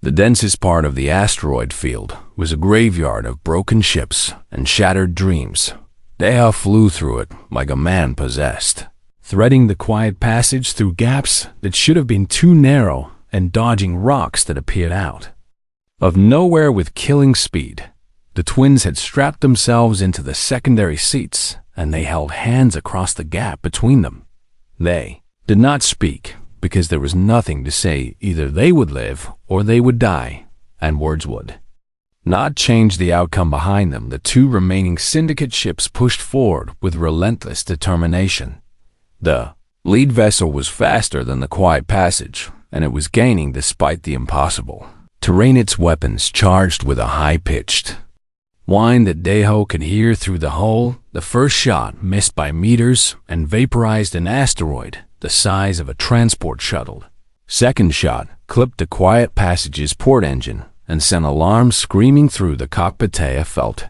The densest part of the asteroid field was a graveyard of broken ships and shattered dreams. Deha flew through it like a man possessed, threading the quiet passage through gaps that should have been too narrow and dodging rocks that appeared out of nowhere with killing speed. The twins had strapped themselves into the secondary seats, and they held hands across the gap between them. They did not speak, because there was nothing to say. Either they would live or they would die, and words would not change the outcome behind them. The two remaining Syndicate ships pushed forward with relentless determination. The lead vessel was faster than the quiet passage, and it was gaining despite the impossible terrain. Its weapons charged with a high-pitched whine that Deho could hear through the hull. The first shot missed by meters and vaporized an asteroid the size of a transport shuttle. Second shot clipped the quiet passage's port engine and sent alarms screaming through the cockpit. Deha felt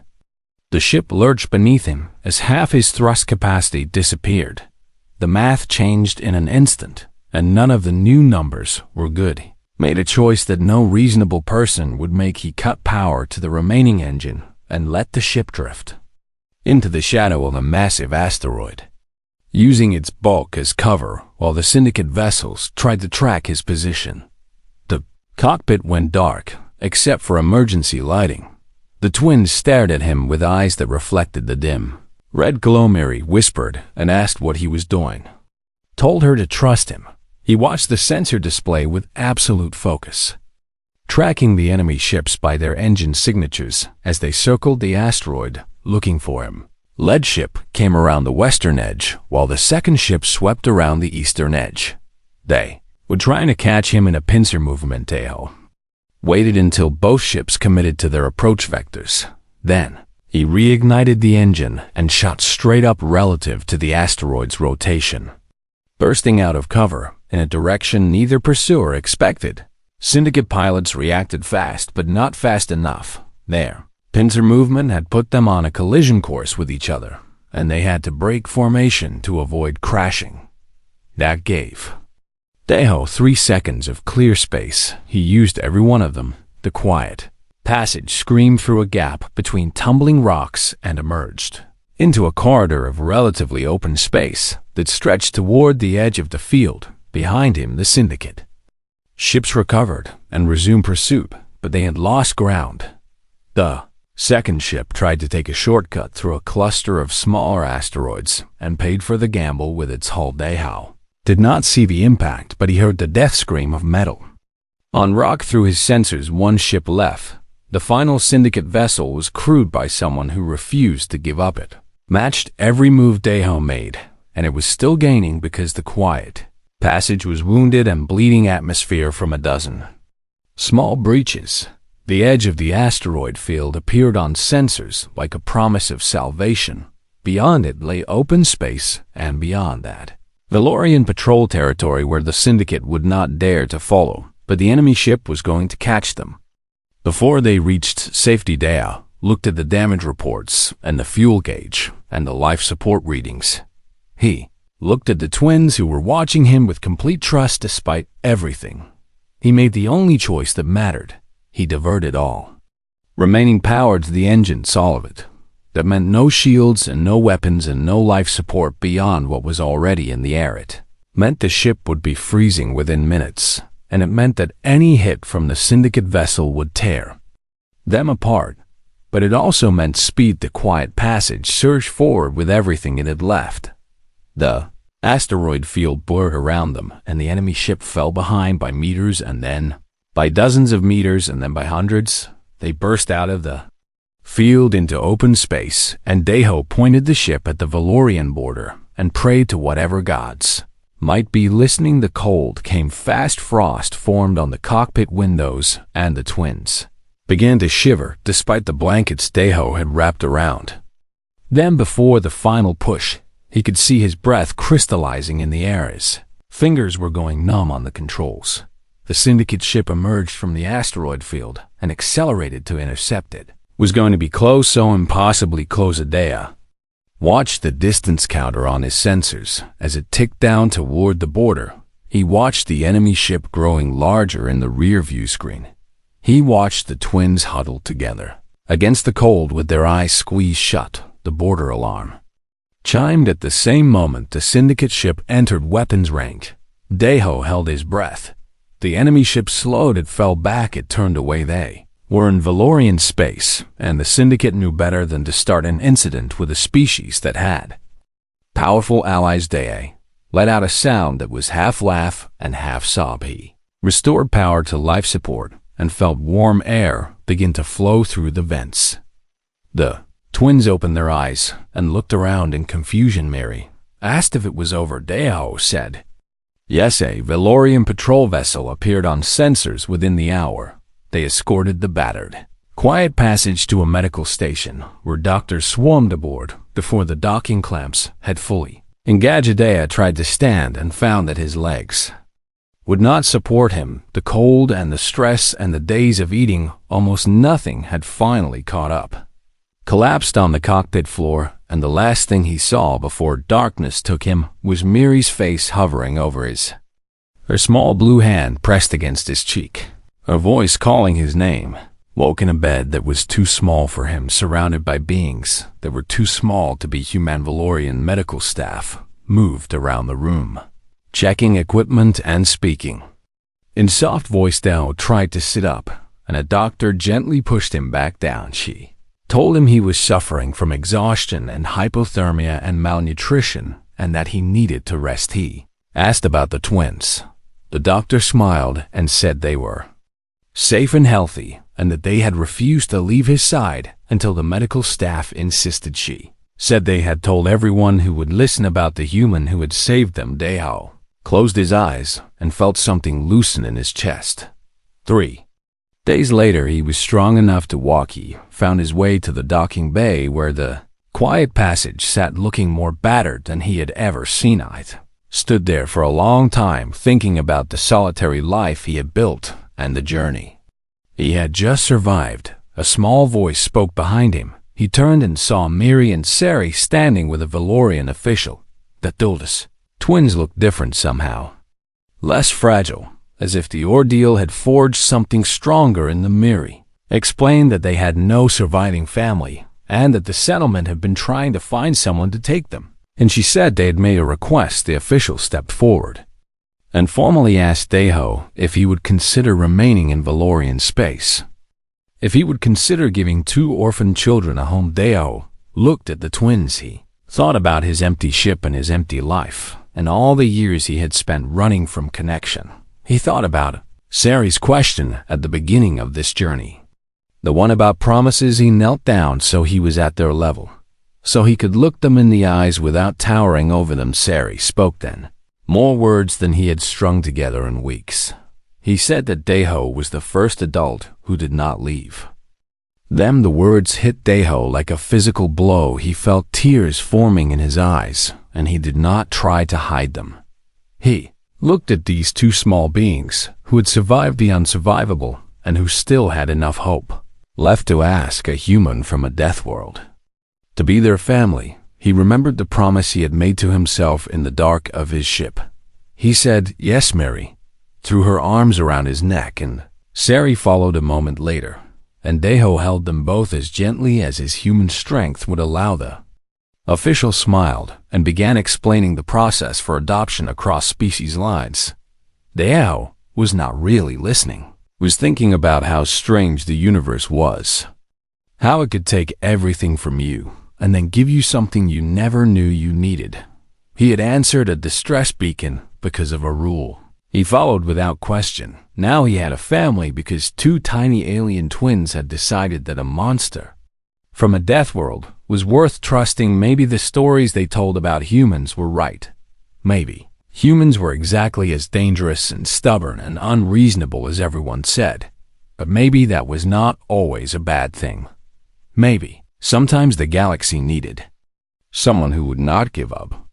the ship lurch beneath him as half his thrust capacity disappeared. The math changed in an instant, and none of the new numbers were good. He made a choice that no reasonable person would make. He cut power to the remaining engine and let the ship drift into the shadow of a massive asteroid, using its bulk as cover while the Syndicate vessels tried to track his position. The cockpit went dark, except for emergency lighting. The twins stared at him with eyes that reflected the dim red glow. Mary whispered and asked what he was doing. Told her to trust him. He watched the sensor display with absolute focus, tracking the enemy ships by their engine signatures as they circled the asteroid looking for him. Lead ship came around the western edge, while the second ship swept around the eastern edge. They were trying to catch him in a pincer movement. Deho waited until both ships committed to their approach vectors. Then he reignited the engine and shot straight up relative to the asteroid's rotation, bursting out of cover in a direction neither pursuer expected. Syndicate pilots reacted fast, but not fast enough. Their pincer movement had put them on a collision course with each other, and they had to break formation to avoid crashing. That gave Deho 3 seconds of clear space. He used every one of them. The quiet passage screamed through a gap between tumbling rocks and emerged into a corridor of relatively open space that stretched toward the edge of the field. Behind him, the Syndicate ships recovered and resumed pursuit, but they had lost ground. The second ship tried to take a shortcut through a cluster of smaller asteroids and paid for the gamble with its hull. Deho did not see the impact, but he heard the death scream of metal on rock through his sensors. One ship left. The final Syndicate vessel was crewed by someone who refused to give up. It matched every move Deho made, and it was still gaining because the quiet passage was wounded and bleeding atmosphere from a dozen small breaches. The edge of the asteroid field appeared on sensors like a promise of salvation. Beyond it lay open space, and beyond that, Valorian patrol territory where the Syndicate would not dare to follow, but the enemy ship was going to catch them. Before they reached safety, Deho looked at the damage reports and the fuel gauge and the life support readings. He looked at the twins who were watching him with complete trust despite everything. He made the only choice that mattered. He diverted all remaining power to the engines, all of it. That meant no shields and no weapons and no life support beyond what was already in the air. It meant the ship would be freezing within minutes, and it meant that any hit from the Syndicate vessel would tear them apart. But it also meant speed. The quiet passage surged forward with everything it had left. The asteroid field blurred around them, and the enemy ship fell behind by meters, and then by dozens of meters, and then by hundreds. They burst out of the field into open space, and Deho pointed the ship at the Valorian border and prayed to whatever gods might be listening. The cold came fast. Frost formed on the cockpit windows, and the twins began to shiver despite the blankets Deho had wrapped around them. Before the final push, he could see his breath crystallizing in the air. His fingers were going numb on the controls. The Syndicate ship emerged from the asteroid field and accelerated to intercept it. Was going to be close, so impossibly close. Deho watched the distance counter on his sensors as it ticked down toward the border. He watched the enemy ship growing larger in the rear view screen. He watched the twins huddled together against the cold with their eyes squeezed shut. The border alarm chimed at the same moment the syndicate ship entered weapons range. Deho held his breath. The enemy ship slowed, it fell back, it turned away. They were in Valorian space, and the syndicate knew better than to start an incident with a species that had powerful allies. Deho let out a sound that was half laugh and half sob. He restored power to life support and felt warm air begin to flow through the vents. The twins opened their eyes and looked around in confusion. Mary asked if it was over. Deho said, "Yes, a Valorian patrol vessel appeared on sensors within the hour." They escorted the battered quiet passage to a medical station where doctors swarmed aboard before the docking clamps had fully engaged. Deho tried to stand and found that his legs would not support him. The cold and the stress and the days of eating almost nothing had finally caught up. Collapsed on the cockpit floor, and the last thing he saw before darkness took him was Miri's face hovering over her small blue hand pressed against his cheek, her voice calling his name. Woke in a bed that was too small for him, surrounded by beings that were too small to be human. Valorian medical staff moved around the room, checking equipment and speaking. In soft voice, Deho tried to sit up, and a doctor gently pushed him back down. She told him he was suffering from exhaustion and hypothermia and malnutrition, and that he needed to rest. He asked about the twins. The doctor smiled and said they were safe and healthy, and that they had refused to leave his side until the medical staff insisted. She said they had told everyone who would listen about the human who had saved them. Deho closed his eyes and felt something loosen in his chest. 3 days later, he was strong enough to walk. He found his way to the docking bay where the quiet passage sat, looking more battered than he had ever seen it. Stood there for a long time, thinking about the solitary life he had built and the journey he had just survived. A small voice spoke behind him. He turned and saw Miri and Sari standing with a Valorian official. The Duldas twins looked different somehow, less fragile, as if the ordeal had forged something stronger in the Miri. Explained that they had no surviving family and that the settlement had been trying to find someone to take them. And she said they had made a request. The official stepped forward and formally asked Deho if he would consider remaining in Valorian space, if he would consider giving 2 orphan children a home. Deho looked at the twins. He thought about his empty ship and his empty life, and all the years he had spent running from connection. He thought about Sari's question at the beginning of this journey, the one about promises. He knelt down so he was at their level, so he could look them in the eyes without towering over them. Sari spoke then, more words than he had strung together in weeks. He said that Deho was the first adult who did not leave them. The words hit Deho like a physical blow. He felt tears forming in his eyes, and he did not try to hide them. He looked at these 2 small beings who had survived the unsurvivable and who still had enough hope left to ask a human from a death world to be their family. He remembered the promise he had made to himself in the dark of his ship. He said, "Yes, Mary," threw her arms around his neck, and Sari followed a moment later, and Deho held them both as gently as his human strength would allow. The official smiled and began explaining the process for adoption across species lines. Deho was not really listening, was thinking about how strange the universe was, how it could take everything from you and then give you something you never knew you needed. He had answered a distress beacon because of a rule he followed without question. Now he had a family because 2 tiny alien twins had decided that a monster from a death world was worth trusting. Maybe the stories they told about humans were right. Maybe humans were exactly as dangerous and stubborn and unreasonable as everyone said. But maybe that was not always a bad thing. Maybe sometimes the galaxy needed someone who would not give up,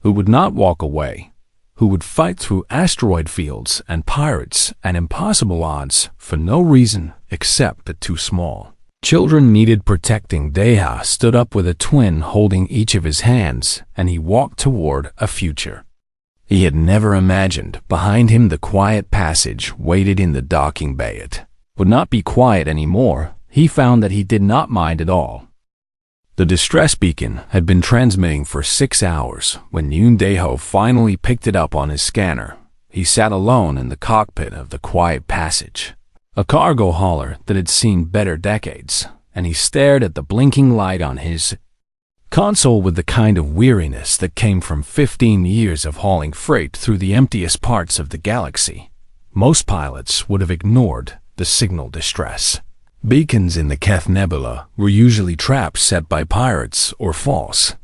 who would not walk away, who would fight through asteroid fields and pirates and impossible odds for no reason except that 2 small children needed protecting. Deho stood up with a twin holding each of his hands, and he walked toward a future he had never imagined. Behind him, the quiet passage waited in the docking bay. It would not be quiet anymore, he found that he did not mind at all. The distress beacon had been transmitting for 6 hours when Yoon Dae-ho finally picked it up on his scanner. He sat alone in the cockpit of the quiet passage, a cargo hauler that had seen better decades, and he stared at the blinking light on his console with the kind of weariness that came from 15 years of hauling freight through the emptiest parts of the galaxy. Most pilots would have ignored the signal distress. Beacons in the Keth Nebula were usually traps set by pirates or false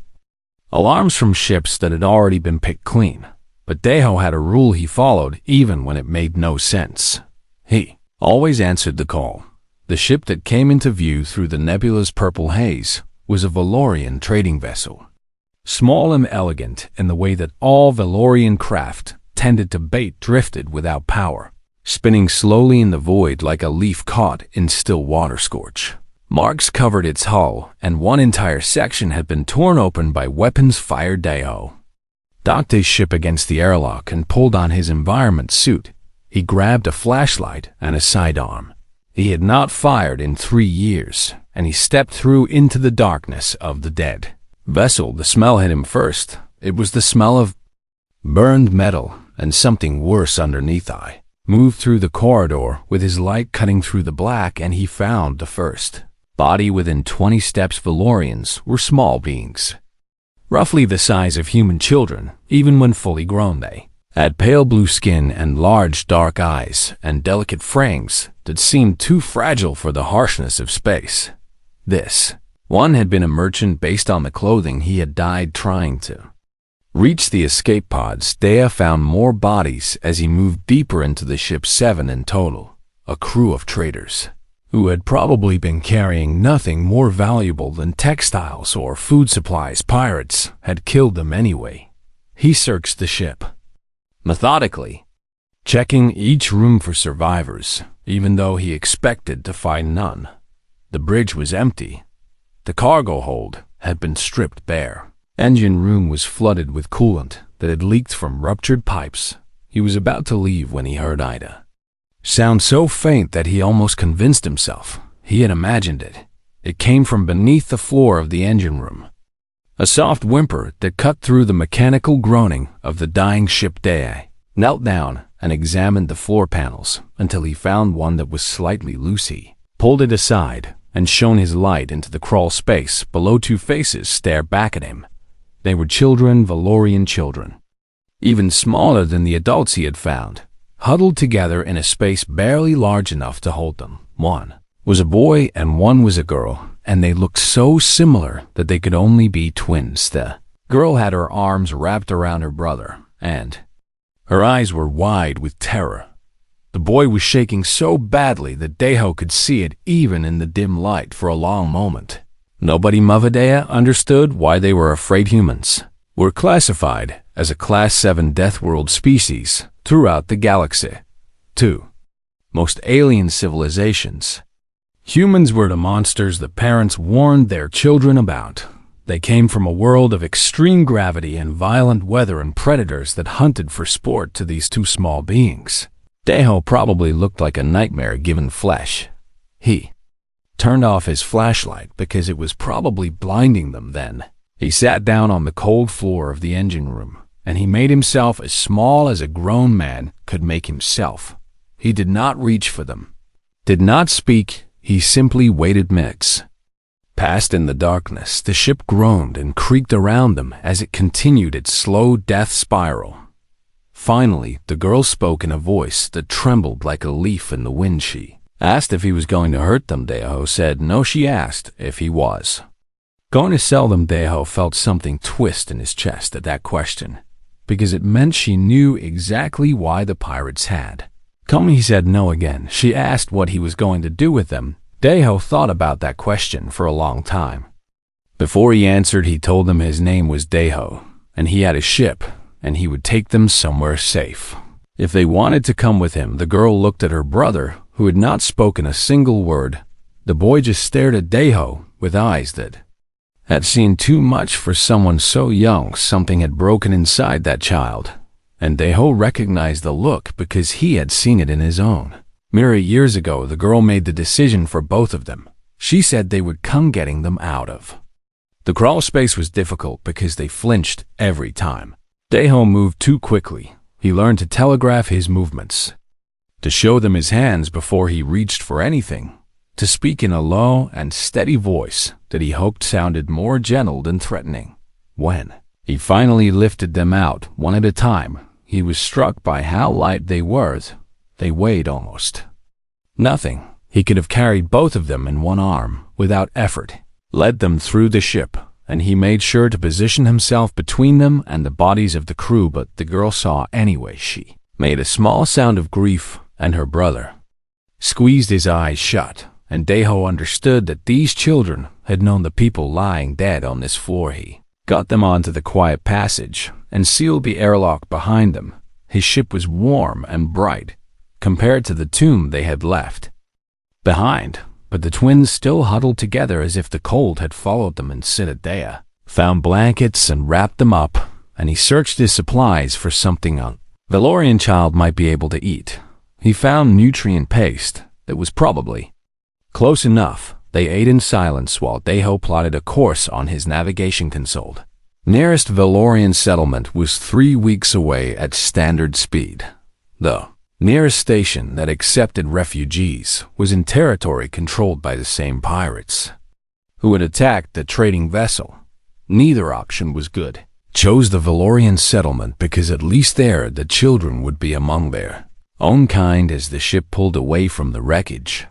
alarms from ships that had already been picked clean. But Dae-ho had a rule he followed even when it made no sense. He always answered the call. The ship that came into view through the nebula's purple haze was a Valorian trading vessel. Small and elegant in the way that all Valorian craft tended to bait drifted without power, spinning slowly in the void like a leaf caught in still water scorch. Marks covered its hull, and one entire section had been torn open by weapons fired. Dae-ho docked his ship against the airlock and pulled on his environment suit. He grabbed a flashlight and a sidearm. He had not fired in 3 years, and he stepped through into the darkness of the dead vessel. The smell hit him first. It was the smell of burned metal and something worse underneath. I moved through the corridor with his light cutting through the black, and he found the first body within 20 steps. Valorians were small beings, roughly the size of human children, even when fully grown. They had pale blue skin and large dark eyes and delicate frames that seemed too fragile for the harshness of space. This one had been a merchant based on the clothing he had dyed trying to reach the escape pods. Dae found more bodies as he moved deeper into the ship. 7 in total, a crew of traders who had probably been carrying nothing more valuable than textiles or food supplies. Pirates had killed them anyway. He searched the ship methodically, checking each room for survivors, even though he expected to find none. The bridge was empty. The cargo hold had been stripped bare. Engine room was flooded with coolant that had leaked from ruptured pipes. He was about to leave when he heard Ida sound so faint that he almost convinced himself he had imagined it. It came from beneath the floor of the engine room, a soft whimper that cut through the mechanical groaning of the dying ship. Dae knelt down and examined the floor panels until he found one that was slightly loose. He pulled it aside and shone his light into the crawl space below. 2 faces stared back at him. They were children, Valorian children, even smaller than the adults he had found, huddled together in a space barely large enough to hold them. One was a boy and one was a girl, and they looked so similar that they could only be twins. The girl had her arms wrapped around her brother, and her eyes were wide with terror. The boy was shaking so badly that Dae-ho could see it even in the dim light for a long moment. Nobody Mavadea understood why they were afraid. Humans were classified as a Class 7 Death World species throughout the galaxy. 2. Most alien civilizations. Humans were the monsters the parents warned their children about. They came from a world of extreme gravity and violent weather and predators that hunted for sport to these 2 small beings. Dae-ho probably looked like a nightmare given flesh. He turned off his flashlight because it was probably blinding them then. He sat down on the cold floor of the engine room, and he made himself as small as a grown man could make himself. He did not reach for them, did not speak. He simply waited minutes. Past in the darkness, the ship groaned and creaked around them as it continued its slow death spiral. Finally, the girl spoke in a voice that trembled like a leaf in the wind. She asked if he was going to hurt them. Dae-ho said no. She asked if he was going to sell them. Dae-ho felt something twist in his chest at that question, because it meant she knew exactly why the pirates had come. He said no again. She asked what he was going to do with them. Dae-ho thought about that question for a long time. Before he answered, he told them his name was Dae-ho, and he had a ship, and he would take them somewhere safe if they wanted to come with him. The girl looked at her brother, who had not spoken a single word. The boy just stared at Dae-ho with eyes that had seen too much for someone so young. Something had broken inside that child, and Dae-ho recognized the look because he had seen it in his own Mary, years ago, the girl made the decision for both of them. She said they would come getting them out of. The crawl space was difficult because they flinched every time. Daeho moved too quickly. He learned to telegraph his movements, to show them his hands before he reached for anything, to speak in a low and steady voice that he hoped sounded more gentle than threatening. When he finally lifted them out one at a time, he was struck by how light they were. They weighed almost nothing. He could have carried both of them in one arm without effort, led them through the ship, and he made sure to position himself between them and the bodies of the crew, but the girl saw anyway. She made a small sound of grief, and her brother squeezed his eyes shut, and Daeho understood that these children had known the people lying dead on this floor. He got them onto the quiet passage and sealed the airlock behind them. His ship was warm and bright compared to the tomb they had left behind, but the twins still huddled together as if the cold had followed them. And Dea found blankets and wrapped them up, and he searched his supplies for something a Valorian child might be able to eat. He found nutrient paste that was probably close enough. They ate in silence while Daeho plotted a course on his navigation console. Nearest Valorian settlement was 3 weeks away at standard speed. The nearest station that accepted refugees was in territory controlled by the same pirates who had attacked the trading vessel. Neither option was good. Chose the Valorian settlement because at least there the children would be among their own kind as the ship pulled away from the wreckage.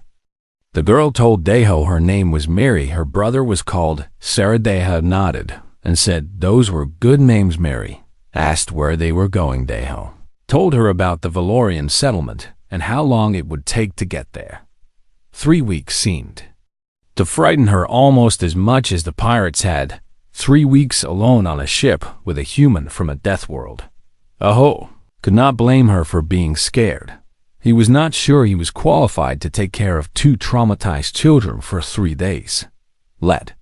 The girl told Daeho her name was Mary. Her brother was called Sarah. Daeho nodded and said those were good names. Mary asked where they were going. Daeho told her about the Valorian settlement and how long it would take to get there. 3 weeks seemed to frighten her almost as much as the pirates had. 3 weeks alone on a ship with a human from a death world. Aho could not blame her for being scared. He was not sure he was qualified to take care of 2 traumatized children for 3 days. Let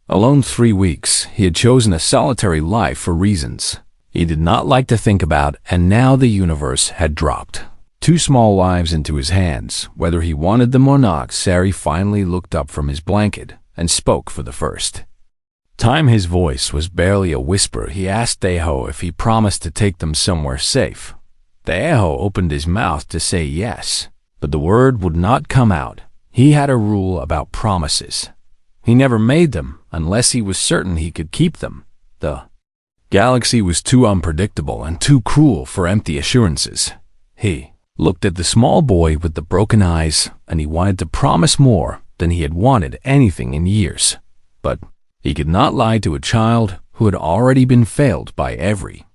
alone 3 weeks, he had chosen a solitary life for reasons he did not like to think about, and now the universe had dropped 2 small lives into his hands, whether he wanted them or not. Sari finally looked up from his blanket and spoke for the first time. His voice was barely a whisper. He asked Daeho if he promised to take them somewhere safe. Daeho opened his mouth to say yes, but the word would not come out. He had a rule about promises. He never made them unless he was certain he could keep them. The galaxy was too unpredictable and too cruel for empty assurances. He looked at the small boy with the broken eyes, and he wanted to promise more than he had wanted anything in years. But he could not lie to a child who had already been failed by every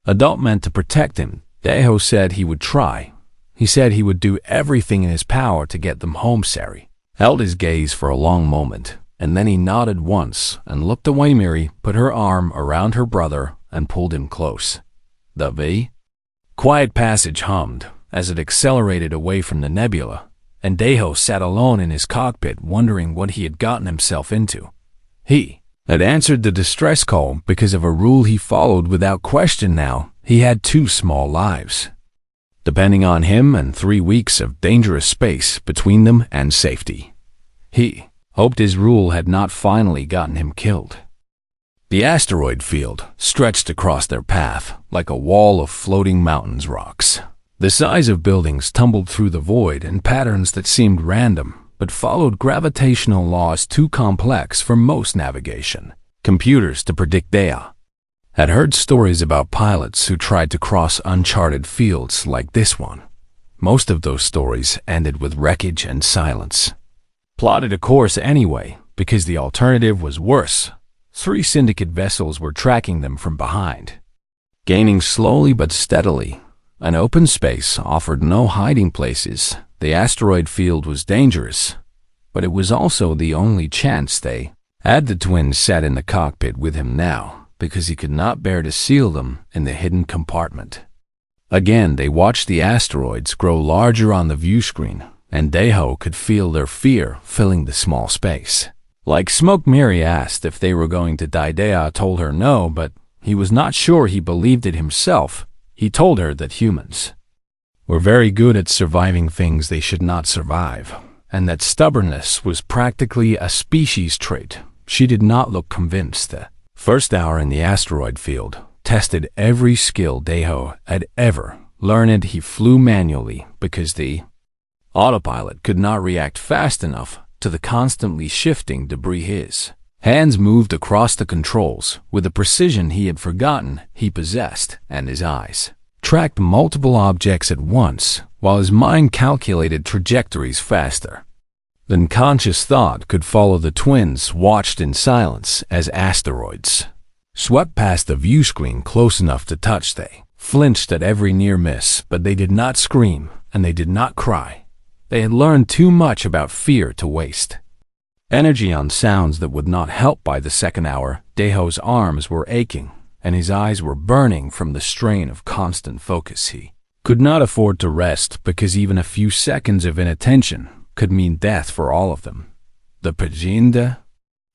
adult meant to protect him. Daeho said he would try. He said he would do everything in his power to get them home. Sari held his gaze for a long moment, and then he nodded once and looked away. Mary put her arm around her brother and pulled him close. The quiet passage hummed as it accelerated away from the nebula, and Daeho sat alone in his cockpit wondering what he had gotten himself into. He had answered the distress call because of a rule he followed without question. Now he had 2 small lives depending on him and 3 weeks of dangerous space between them and safety. He hoped his rule had not finally gotten him killed. The asteroid field stretched across their path like a wall of floating mountains. Rocks the size of buildings tumbled through the void in patterns that seemed random but followed gravitational laws too complex for most navigation computers to predict. Dea had heard stories about pilots who tried to cross uncharted fields like this one. Most of those stories ended with wreckage and silence. Plotted a course anyway because the alternative was worse. 3 syndicate vessels were tracking them from behind. Gaining slowly but steadily, an open space offered no hiding places. The asteroid field was dangerous, but it was also the only chance they had. The twins sat in the cockpit with him now because he could not bear to seal them in the hidden compartment. Again, they watched the asteroids grow larger on the view screen, and Daeho could feel their fear filling the small space. Like smoke. Mary asked if they were going to die. Dea told her no, but he was not sure he believed it himself. He told her that humans were very good at surviving things they should not survive, and that stubbornness was practically a species trait. She did not look convinced. The first hour in the asteroid field tested every skill Deho had ever learned. He flew manually because the autopilot could not react fast enough to the constantly shifting debris. His hands moved across the controls with a precision he had forgotten he possessed, and his eyes tracked multiple objects at once, while his mind calculated trajectories faster than conscious thought could follow. The twins watched in silence as asteroids swept past the view screen close enough to touch. They flinched at every near miss, but they did not scream, and they did not cry. They had learned too much about fear to waste energy on sounds that would not help. By the second hour, Deho's arms were aching, and his eyes were burning from the strain of constant focus. He could not afford to rest because even a few seconds of inattention could mean death for all of them. The Pajinda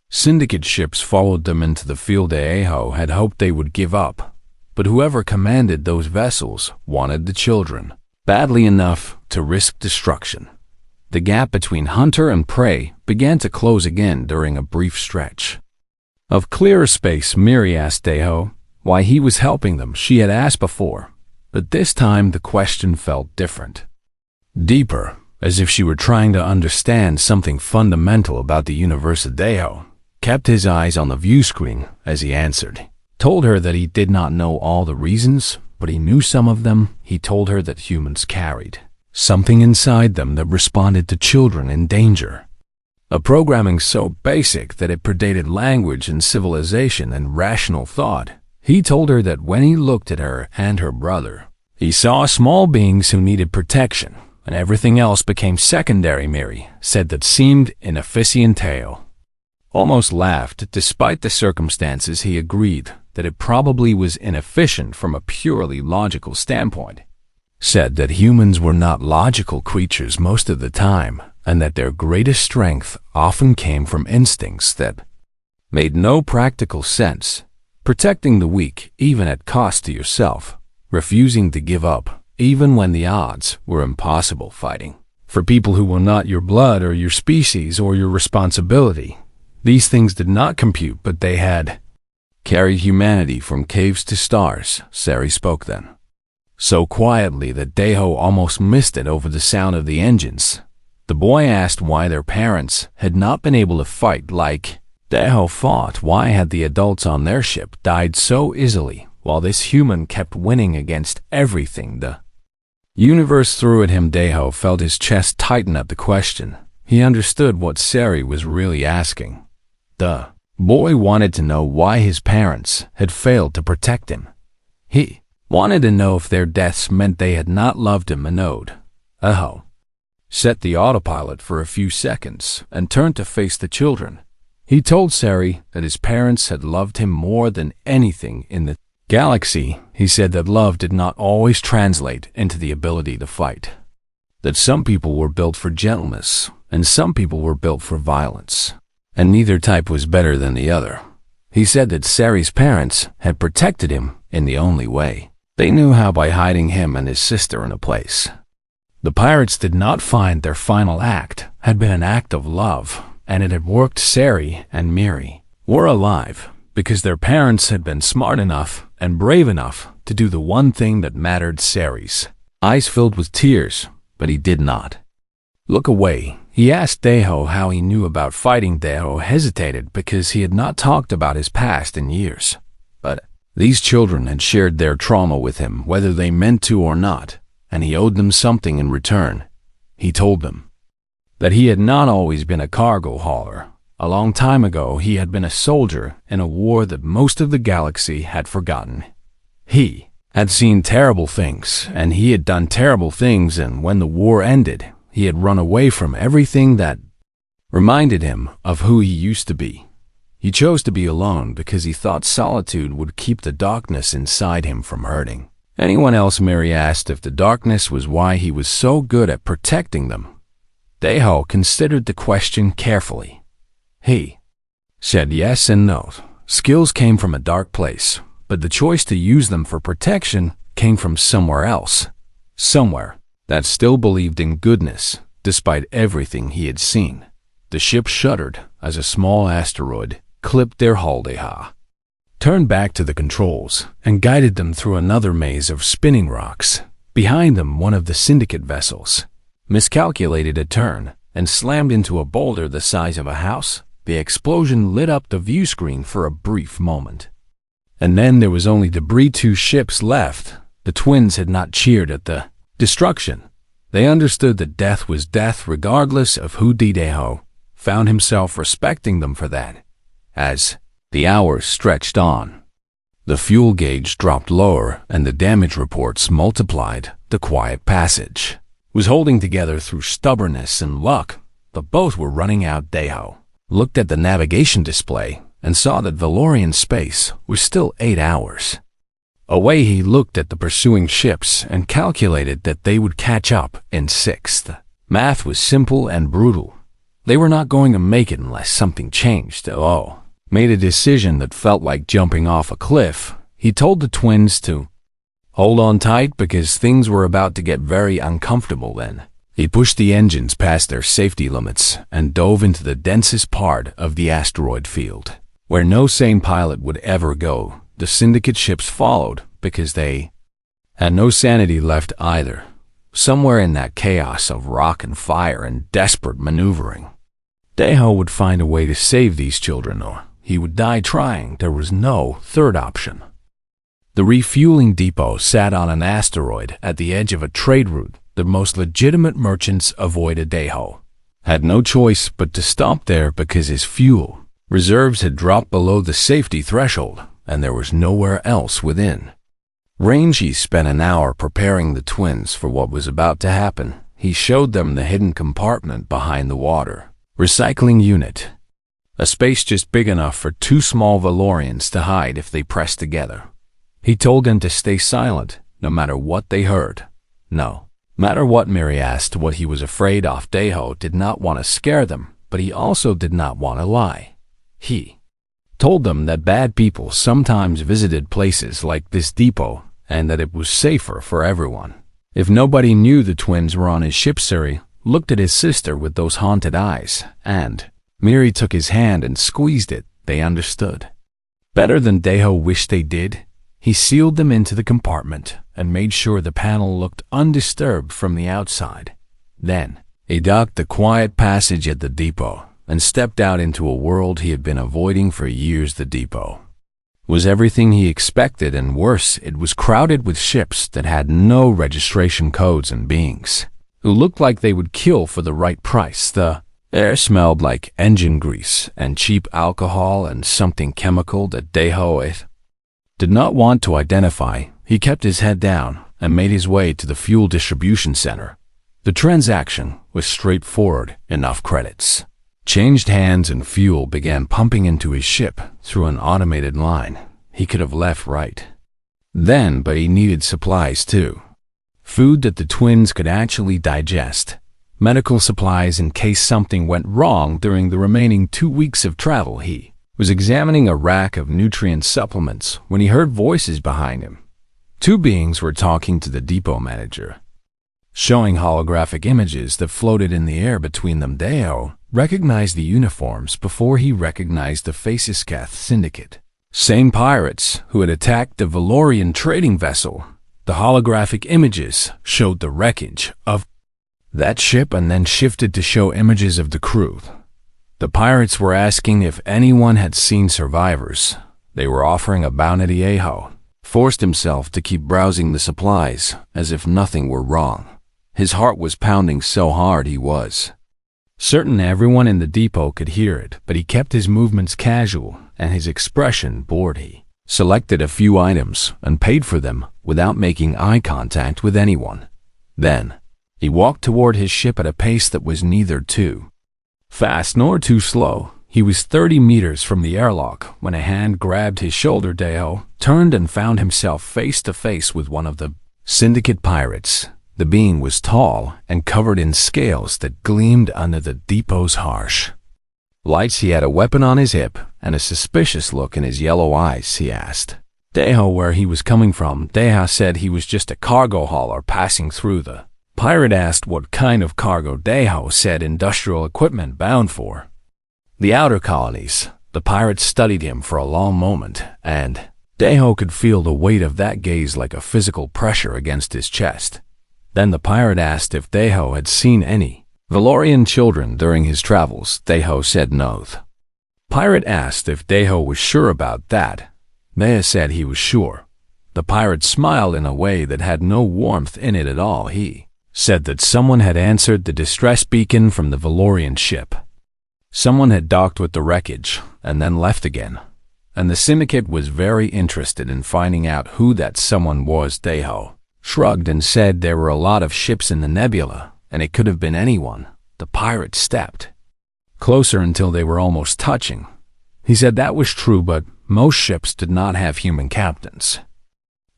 syndicate ships followed them into the field. Deho had hoped they would give up, but whoever commanded those vessels wanted the children badly enough to risk destruction. The gap between hunter and prey began to close again during a brief stretch of clearer space. Miri asked Deho why he was helping them. She had asked before, but this time the question felt different, deeper, as if she were trying to understand something fundamental about the universe. Deho kept his eyes on the view screen as he answered. Told her that he did not know all the reasons, but he knew some of them. He told her that humans carried something inside them that responded to children in danger. A programming so basic that it predated language and civilization and rational thought. He told her that when he looked at her and her brother, he saw small beings who needed protection, and everything else became secondary. Miri said that seemed inefficient. Tale almost laughed. Despite the circumstances, he agreed that it probably was inefficient from a purely logical standpoint. Said that humans were not logical creatures most of the time, and that their greatest strength often came from instincts that made no practical sense. Protecting the weak, even at cost to yourself. Refusing to give up, even when the odds were impossible. Fighting for people who were not your blood or your species or your responsibility. These things did not compute, but they had carried humanity from caves to stars. Sari spoke then, so quietly that Deho almost missed it over the sound of the engines. The boy asked why their parents had not been able to fight like Deho fought. Why had the adults on their ship died so easily, while this human kept winning against everything the universe threw at him? Deho felt his chest tighten at the question. He understood what Sari was really asking. The boy wanted to know why his parents had failed to protect him. He wanted to know if their deaths meant they had not loved him. Manode set the autopilot for a few seconds and turned to face the children. He told Sari that his parents had loved him more than anything in the galaxy. He said that love did not always translate into the ability to fight. That some people were built for gentleness and some people were built for violence, and neither type was better than the other. He said that Sari's parents had protected him in the only way they knew how, by hiding him and his sister in a place. The pirates did not find their final act had been an act of love, and it had worked. Sari and Miri were alive because their parents had been smart enough and brave enough to do the one thing that mattered. Sari's eyes filled with tears, but he did not look away. He asked Deho how he knew about fighting. Deho hesitated because he had not talked about his past in years. But these children had shared their trauma with him, whether they meant to or not, and he owed them something in return. He told them that he had not always been a cargo hauler. A long time ago, he had been a soldier in a war that most of the galaxy had forgotten. He had seen terrible things, and he had done terrible things, and when the war ended, he had run away from everything that reminded him of who he used to be. He chose to be alone because he thought solitude would keep the darkness inside him from hurting anyone else. Miri asked if the darkness was why he was so good at protecting them. Deho considered the question carefully. He said yes and no. Skills came from a dark place, but the choice to use them for protection came from somewhere else. Somewhere that still believed in goodness despite everything he had seen. The ship shuddered as a small asteroid clipped their hull. Deha turned back to the controls and guided them through another maze of spinning rocks. Behind them, one of the syndicate vessels miscalculated a turn and slammed into a boulder the size of a house. The explosion lit up the view screen for a brief moment. And then there was only debris. 2 ships left. The twins had not cheered at the destruction. They understood that death was death regardless of who did. Deho found himself respecting them for that. As the hours stretched on, the fuel gauge dropped lower and the damage reports multiplied. The quiet passage was holding together through stubbornness and luck, but both were running out. Deho looked at the navigation display and saw that Valorian space was still 8 hours away. He looked at the pursuing ships and calculated that they would catch up in 6th. Math was simple and brutal. They were not going to make it unless something changed. Oh, made a decision that felt like jumping off a cliff. He told the twins to hold on tight because things were about to get very uncomfortable then. He pushed the engines past their safety limits and dove into the densest part of the asteroid field, where no sane pilot would ever go. The syndicate ships followed because they had no sanity left either. Somewhere in that chaos of rock and fire and desperate maneuvering, Deho would find a way to save these children, or he would die trying. There was no third option. The refueling depot sat on an asteroid at the edge of a trade route. The most legitimate merchants avoided. Deho had no choice but to stop there because his fuel reserves had dropped below the safety threshold, and there was nowhere else within range. He spent an hour preparing the twins for what was about to happen. He showed them the hidden compartment behind the water recycling unit, a space just big enough for 2 small Valorians to hide if they pressed together. He told them to stay silent no matter what they heard. No matter what Mary asked what he was afraid of. Deho did not want to scare them, but he also did not want to lie. He told them that bad people sometimes visited places like this depot and that it was safer for everyone. If nobody knew the twins were on his ship, Suri looked at his sister with those haunted eyes, and Miri took his hand and squeezed it. They understood. Better than Deho wished they did. He sealed them into the compartment and made sure the panel looked undisturbed from the outside. Then he docked the quiet passage at the depot and stepped out into a world he had been avoiding for years. The depot was everything he expected and worse. It was crowded with ships that had no registration codes and beings who looked like they would kill for the right price. The air smelled like engine grease and cheap alcohol and something chemical that Deho did not want to identify. He kept his head down and made his way to the fuel distribution center. The transaction was straightforward enough. Credits changed hands and fuel began pumping into his ship through an automated line. He could have left right then, but he needed supplies too. Food that the twins could actually digest. Medical supplies in case something went wrong during the remaining 2 weeks of travel. He was examining a rack of nutrient supplements when he heard voices behind him. 2 beings were talking to the depot manager, showing holographic images that floated in the air between them. Deho recognized the uniforms before he recognized the Faceskath Syndicate. Same pirates who had attacked the Valorian trading vessel. The holographic images showed the wreckage of that ship and then shifted to show images of the crew. The pirates were asking if anyone had seen survivors. They were offering a bounty. Deho forced himself to keep browsing the supplies as if nothing were wrong. His heart was pounding so hard he was certain everyone in the depot could hear it, but he kept his movements casual and his expression bored. He selected a few items and paid for them without making eye contact with anyone. Then he walked toward his ship at a pace that was neither too fast nor too slow. He was 30 meters from the airlock when a hand grabbed his shoulder. Deho turned and found himself face to face with one of the syndicate pirates. The being was tall and covered in scales that gleamed under the depot's harsh lights. He had a weapon on his hip and a suspicious look in his yellow eyes. He asked Deho where he was coming from. Deho said he was just a cargo hauler passing through the Pirate asked what kind of cargo Deho said industrial equipment bound for. The outer colonies. The pirate studied him for a long moment, and Deho could feel the weight of that gaze like a physical pressure against his chest. Then the pirate asked if Deho had seen any Valorian children during his travels. Deho said no. Pirate asked if Deho was sure about that. Deho said he was sure. The pirate smiled in a way that had no warmth in it at all. He said that someone had answered the distress beacon from the Valorian ship. Someone had docked with the wreckage and then left again, and the syndicate was very interested in finding out who that someone was. Deho shrugged and said there were a lot of ships in the nebula, and it could have been anyone. The pirate stepped closer until they were almost touching. He said that was true, but most ships did not have human captains.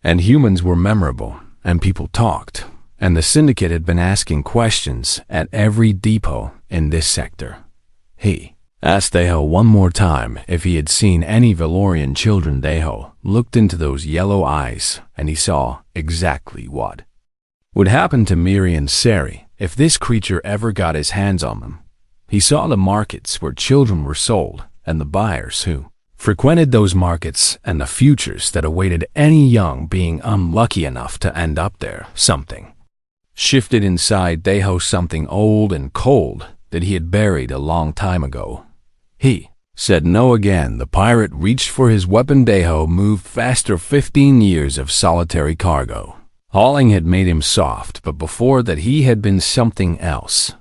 And humans were memorable, and people talked, and the syndicate had been asking questions at every depot in this sector. He asked Deho one more time if he had seen any Valorian children. Deho looked into those yellow eyes, and he saw exactly what would happen to Miri and Sari if this creature ever got his hands on them. He saw the markets where children were sold, and the buyers who frequented those markets, and the futures that awaited any young being unlucky enough to end up there. Something shifted inside Deho, something old and cold that he had buried a long time ago. He said no again. The pirate reached for his weapon. Deho moved faster. 15 years of solitary cargo hauling had made him soft, but before that he had been something else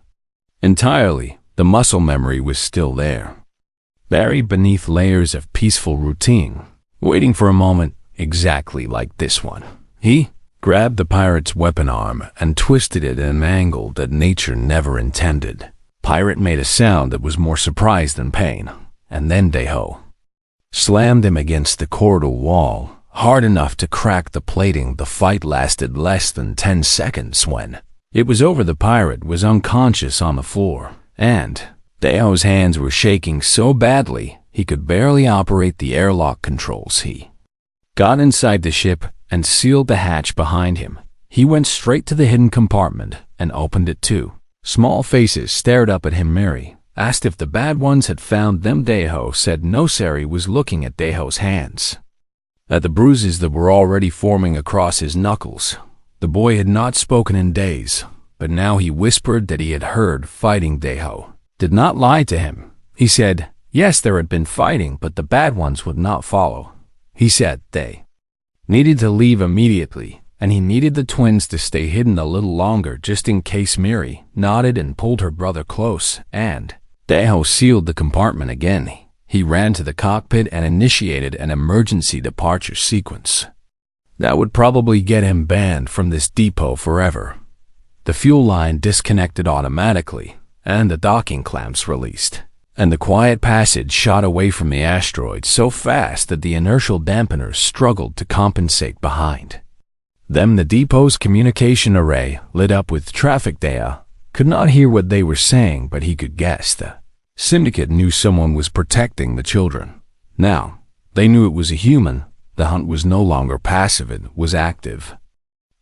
entirely. The muscle memory was still there, buried beneath layers of peaceful routine, waiting for a moment exactly like this one. He grabbed the pirate's weapon arm and twisted it in an angle that nature never intended. Pirate made a sound that was more surprise than pain, and then Deho slammed him against the corridor wall, hard enough to crack the plating. The fight lasted less than 10 seconds. When it was over, the pirate was unconscious on the floor, and Deho's hands were shaking so badly he could barely operate the airlock controls. He got inside the ship and sealed the hatch behind him. He went straight to the hidden compartment and opened it too. Small faces stared up at him. Mary asked if the bad ones had found them. Deho said no. Sari was looking at Deho's hands, at the bruises that were already forming across his knuckles. The boy had not spoken in days, but now he whispered that he had heard fighting. Deho did not lie to him. He said, yes, there had been fighting, but the bad ones would not follow. He said they needed to leave immediately, and he needed the twins to stay hidden a little longer just in case. Miri nodded and pulled her brother close, and Deho sealed the compartment again. He ran to the cockpit and initiated an emergency departure sequence that would probably get him banned from this depot forever. The fuel line disconnected automatically, and the docking clamps released, and the quiet passage shot away from the asteroid so fast that the inertial dampeners struggled to compensate behind them. The depot's communication array lit up with traffic. Deho could not hear what they were saying, but he could guess the syndicate knew someone was protecting the children. Now, they knew it was a human. The hunt was no longer passive, it was active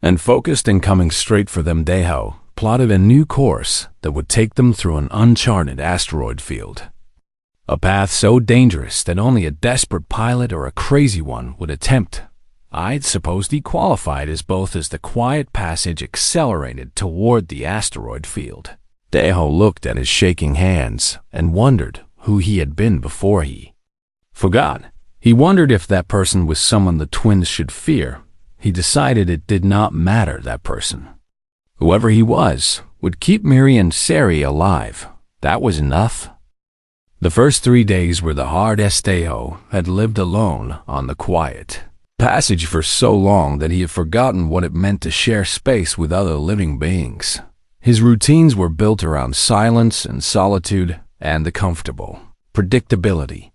and focused and coming straight for them. Deho plotted a new course that would take them through an uncharted asteroid field, a path so dangerous that only a desperate pilot or a crazy one would attempt. I'd supposed he qualified as both as the quiet passage accelerated toward the asteroid field. Deho looked at his shaking hands and wondered who he had been before he forgot. He wondered if that person was someone the twins should fear. He decided it did not matter. That person, whoever he was, would keep Miri and Sari alive. That was enough. The first 3 days were the hardest. Deho had lived alone on the quiet passage for so long that he had forgotten what it meant to share space with other living beings. His routines were built around silence and solitude and the comfortable predictability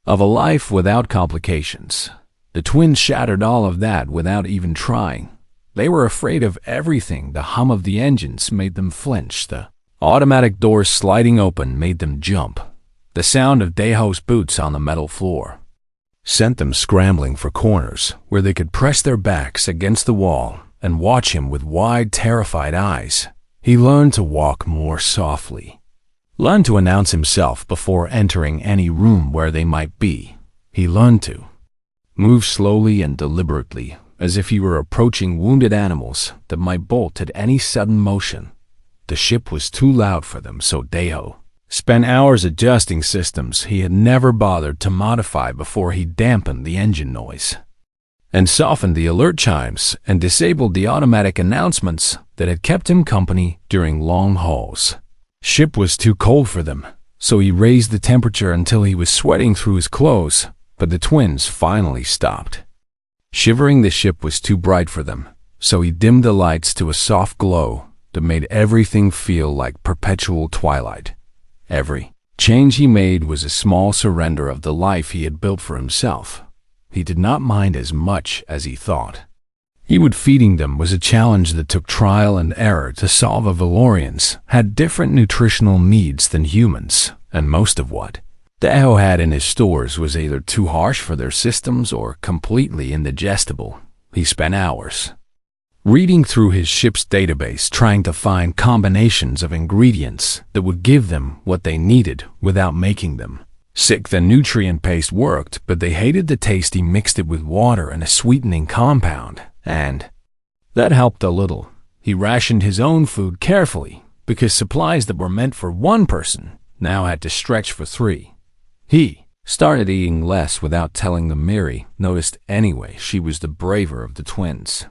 of a life without complications. The twins shattered all of that without even trying. They were afraid of everything. The hum of the engines made them flinch. The automatic doors sliding open made them jump. The sound of Deho's boots on the metal floor sent them scrambling for corners where they could press their backs against the wall and watch him with wide, terrified eyes. He learned to walk more softly, learned to announce himself before entering any room where they might be. He learned to move slowly and deliberately, as if he were approaching wounded animals that might bolt at any sudden motion. The ship was too loud for them, so Deho spent hours adjusting systems he had never bothered to modify before he dampened the engine noise and softened the alert chimes and disabled the automatic announcements that had kept him company during long hauls. Ship was too cold for them, so he raised the temperature until he was sweating through his clothes, but the twins finally stopped. Shivering, the ship was too bright for them, so he dimmed the lights to a soft glow that made everything feel like perpetual twilight. Every change he made was a small surrender of the life he had built for himself. He did not mind as much as he thought. Feeding them was a challenge that took trial and error to solve. Valorians had different nutritional needs than humans, and most of what Deho had in his stores was either too harsh for their systems or completely indigestible. He spent hours reading through his ship's database, trying to find combinations of ingredients that would give them what they needed without making them sick. The nutrient paste worked, but they hated the taste. He mixed it with water and a sweetening compound, and that helped a little. He rationed his own food carefully, because supplies that were meant for one person now had to stretch for 3. He started eating less without telling them. Miri noticed anyway. She was the braver of the twins,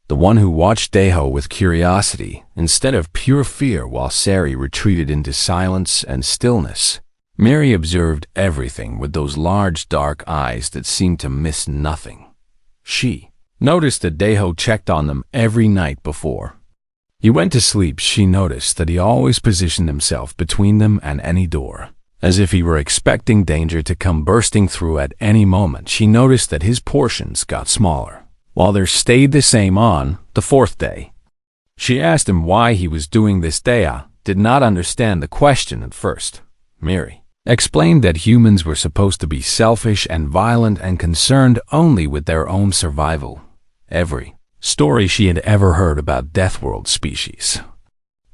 the one who watched Deho with curiosity instead of pure fear, while Sari retreated into silence and stillness. Miri observed everything with those large dark eyes that seemed to miss nothing. She noticed that Deho checked on them every night before he went to sleep. She noticed that he always positioned himself between them and any door, as if he were expecting danger to come bursting through at any moment. She noticed that his portions got smaller, while theirs stayed the same. On the 4th day, she asked him why he was doing this. Deho did not understand the question at first. Miri explained that humans were supposed to be selfish and violent and concerned only with their own survival. Every story she had ever heard about Deathworld species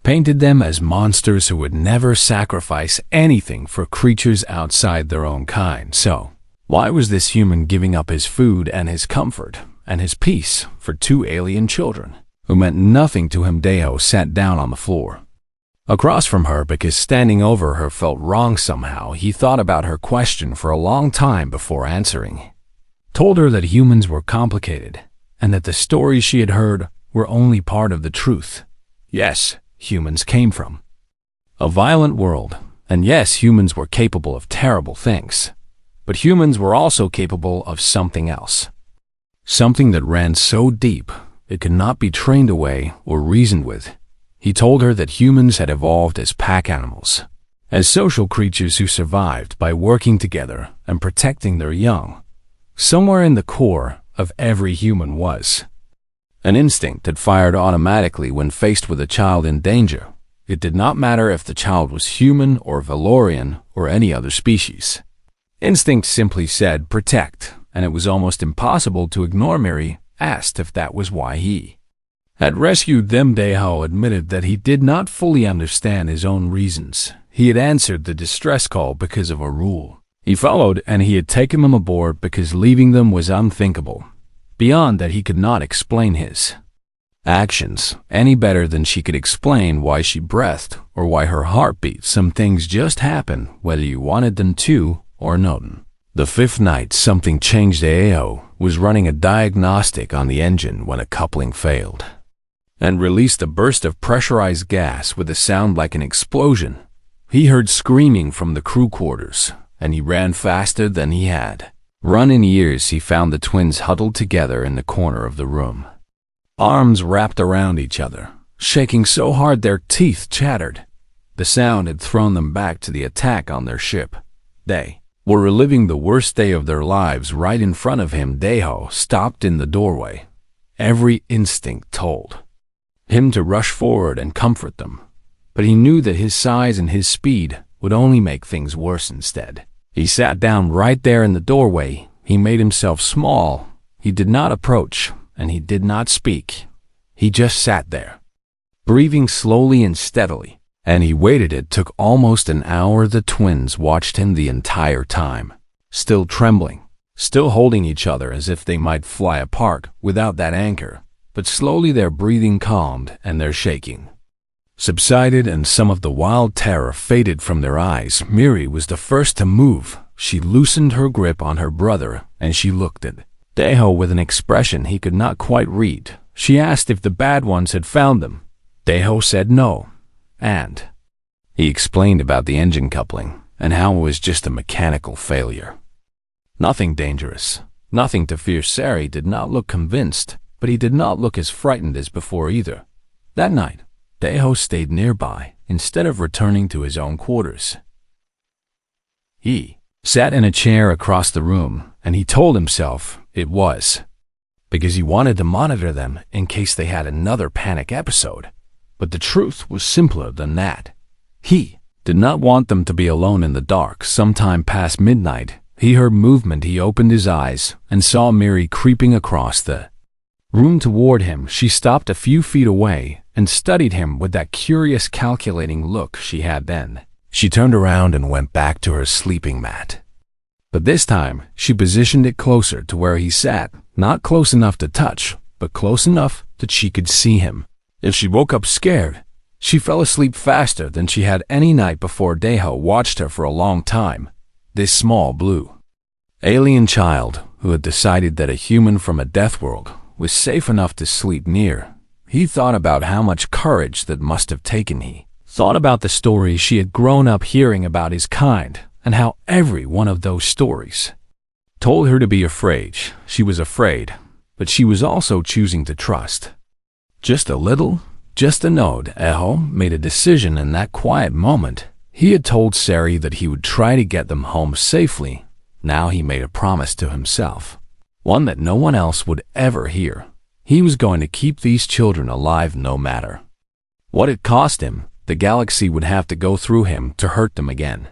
painted them as monsters who would never sacrifice anything for creatures outside their own kind. So, why was this human giving up his food and his comfort and his peace for 2 alien children who meant nothing to him? Deho sat down on the floor across from her because standing over her felt wrong somehow. He thought about her question for a long time before answering. Told her that humans were complicated and that the stories she had heard were only part of the truth. Yes, humans came from a violent world, and yes, humans were capable of terrible things, but humans were also capable of something else. Something that ran so deep it could not be trained away or reasoned with. He told her that humans had evolved as pack animals, as social creatures who survived by working together and protecting their young. Somewhere in the core of every human was an instinct that fired automatically when faced with a child in danger. It did not matter if the child was human or Valorian or any other species. Instinct simply said protect, and it was almost impossible to ignore. Miri asked if that was why he had rescued them. Deho admitted that he did not fully understand his own reasons. He had answered the distress call because of a rule he followed, and he had taken them aboard because leaving them was unthinkable. Beyond that, he could not explain his actions any better than she could explain why she breathed or why her heart beat. Some things just happen whether you wanted them to or not. The 5th night, something changed. Deho was running a diagnostic on the engine when a coupling failed and released a burst of pressurized gas with a sound like an explosion. He heard screaming from the crew quarters, and he ran faster than he had run in years. He found the twins huddled together in the corner of the room, arms wrapped around each other, shaking so hard their teeth chattered. The sound had thrown them back to the attack on their ship. They were reliving the worst day of their lives right in front of him. Deho stopped in the doorway. Every instinct told him to rush forward and comfort them, but he knew that his size and his speed would only make things worse instead. He sat down right there in the doorway. He made himself small. He did not approach, and he did not speak. He just sat there, breathing slowly and steadily, and he waited. It took almost an hour. The twins watched him the entire time, still trembling, still holding each other as if they might fly apart without that anchor. But slowly their breathing calmed and their shaking subsided, and some of the wild terror faded from their eyes. Miri was the first to move. She loosened her grip on her brother, and she looked at Deho with an expression he could not quite read. She asked if the bad ones had found them. Deho said no, and he explained about the engine coupling and how it was just a mechanical failure. Nothing dangerous, nothing to fear. Sari did not look convinced, but he did not look as frightened as before either. That night, Deho stayed nearby instead of returning to his own quarters. He sat in a chair across the room, and he told himself it was because he wanted to monitor them in case they had another panic episode. But the truth was simpler than that. He did not want them to be alone in the dark. Sometime past midnight, he heard movement. He opened his eyes and saw Miri creeping across the room toward him. She stopped a few feet away and studied him with that curious, calculating look she had then. She turned around and went back to her sleeping mat. But this time, she positioned it closer to where he sat, not close enough to touch, but close enough that she could see him. If she woke up scared, she fell asleep faster than she had any night before. Deho watched her for a long time. This small blue alien child who had decided that a human from a death world was safe enough to sleep near. He thought about how much courage that must have taken. He thought about the stories she had grown up hearing about his kind, and how every one of those stories told her to be afraid. She was afraid, but she was also choosing to trust. Just a little, just a nod. Deho made a decision in that quiet moment. He had told Sari that he would try to get them home safely. Now he made a promise to himself, one that no one else would ever hear. He was going to keep these children alive no matter what it cost him. The galaxy would have to go through him to hurt them again.